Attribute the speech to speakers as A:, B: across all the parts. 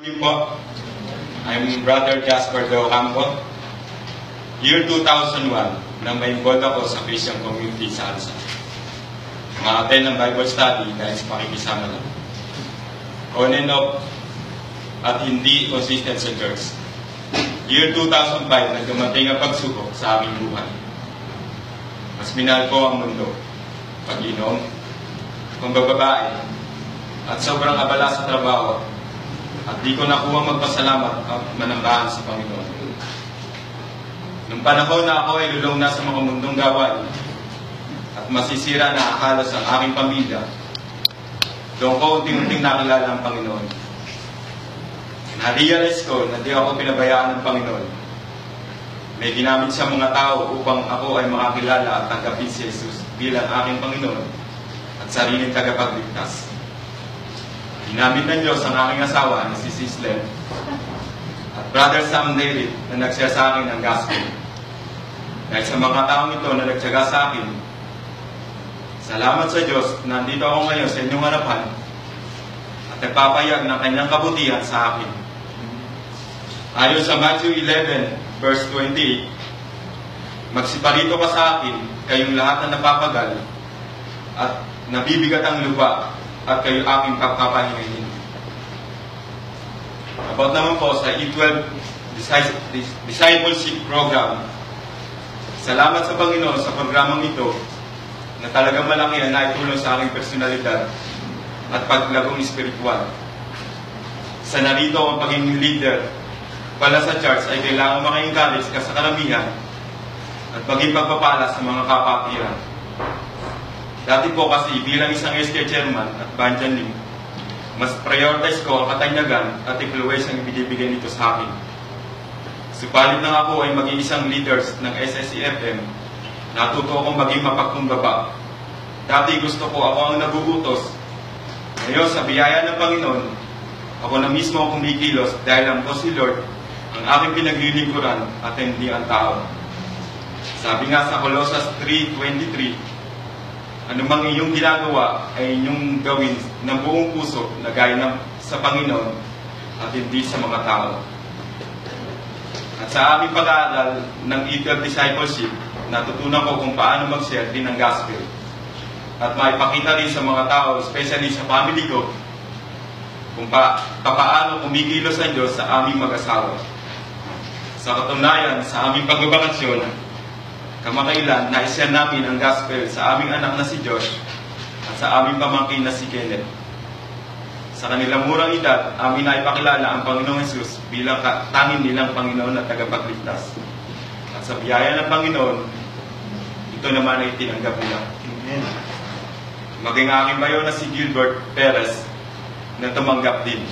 A: Good po. I'm Brother Jasper De Ocampo. Year 2001, nang may involved ako sa Christian community sa Alsa. Ma-attend ng Bible study dahil sa pakikisama lang. On and off at hindi consistent sa church. Year 2005, nagdumating ang pagsubok sa aming buhay. Mas minahal ko ang mundo, pag-inom, pambababae, at sobrang abala sa trabaho, at di ko nakuha magpasalamat at manambahan sa Panginoon. Nung panahon na ako ay lulong na sa mga mundong gawain at masisira na halos ang aking pamilya, doon ko unting-unting nakilala ang Panginoon. Na-realize ko na di ako pinabayaan ng Panginoon. May ginamit siya mga tao upang ako ay makakilala at tanggapin si Jesus bilang aking Panginoon at sariling tagapagligtas. Ginamit ng Diyos ang aking asawa na si Sis Len at Brother Sam David na nag-share sa akin ng gospel. Dahil sa mga taong ito na nagtyaga sa akin, salamat sa Diyos na nandito ako ngayon sa inyong harapan at nagpapayag ng kanyang kabutihan sa akin. Ayon sa Matthew 11, verse 28, magsiparito ka sa akin, kayong lahat na napapagal at nabibigat ang lupa, at kayo aking pagpapahingahin. About naman po sa E12 Discipleship Program, salamat sa Panginoon sa programang ito na talagang malaki ang naitulong sa aking personalidad at paglagong espiritual. Sa narito ang pagiging leader pala sa church ay kailangan maka-encourage ka sa karamihan at maging pagpapala sa mga kapatiran. Dati po kasi bilang isang SK chairman at Banjan Lim, mas prioritize ko ang katanyagan at influence ang ibinibigay nito sa akin. Subalit na ako ay maging isang leaders ng SSEFM, natuto akong maging mapagkumbaba. Dati gusto ko ako ang nagugutos. Ngayon sa biyaya ng Panginoon, ako na mismo ang kumikilos dahil ang po si Lord ang aking pinaglilingkuran at hindi ang tao. Sabi nga sa Colossus 3:23, anumang inyong ginagawa ay inyong gawin ng buong puso na gaya ng sa Panginoon at hindi sa mga tao. At sa aming pag-aaral ng E12 Discipleship, natutunan ko kung paano mag-share din ng gospel at maipakita rin sa mga tao, especially sa family ko, kung paano kumikilos ang Diyos sa aming mag-asawa. Sa katunayan, sa aming pagbabakasyon, kamakailan, na-share namin ang gospel sa aming anak na si Josh at sa aming pamangkin na si Kenneth. Sa kanilang murang edad, amin na ipakilala ang Panginoong Jesus bilang tanging nilang Panginoon at tagapagligtas. At sa biyaya ng Panginoon, ito naman ay tinanggap nila. Amen. Maging aking bayo na si Gilbert Perez na tumanggap din.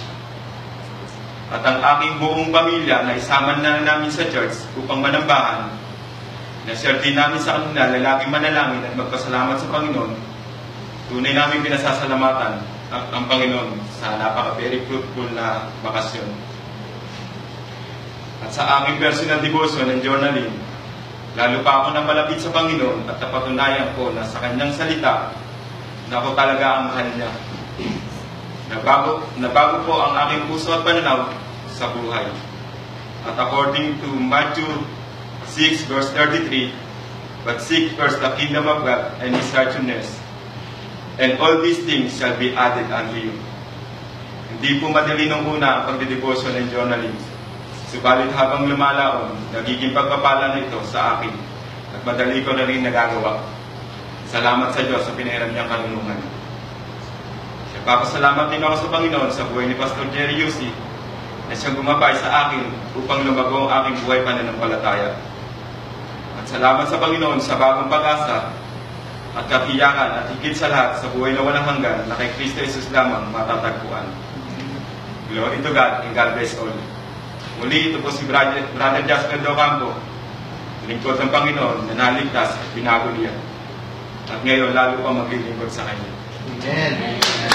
A: At ang aking buong pamilya na isama na namin sa church upang manambahan, na-share din namin sa kanila lalaging manalangin at magpasalamat sa Panginoon. Tunay namin pinasasalamatan ang Panginoon sa napaka-very fruitful na bakasyon. At sa aming personal devotion and journaling, lalo pa ako napalapit sa Panginoon at napatunayan ko na sa kanyang salita na ako talaga ang mahal niya. Nabago po ang aking puso at pananaw sa buhay. At according to Matthew 6 verse 33, but seek first the kingdom of God and His righteousness, and all these things shall be added unto you. Hindi po madali nung una ang pagdidevotion and journaling. Subalit habang lumalaon, nagiging pagpapala na ito sa akin at madali ko na rin nagagawa. Salamat sa Diyos sa pinahiram niyang kanunungan. Papasalamat din ako sa Panginoon sa buhay ni Pastor Jerry Yusi na siyang gumabay sa akin upang lumago ang aking buhay pananampalataya. At salamat sa Panginoon sa bagong pag-asa at katiyakan at higit sa lahat sa buhay na walang hanggan na kay Kristo Jesus lamang matatagpuan. Glory to God and God bless all. Muli, ito po si Brother Jasper De Ocampo, lingkod ng Panginoon na naligtas at binago niya. At ngayon, lalo pa maglilingkod sa Kanya. Amen.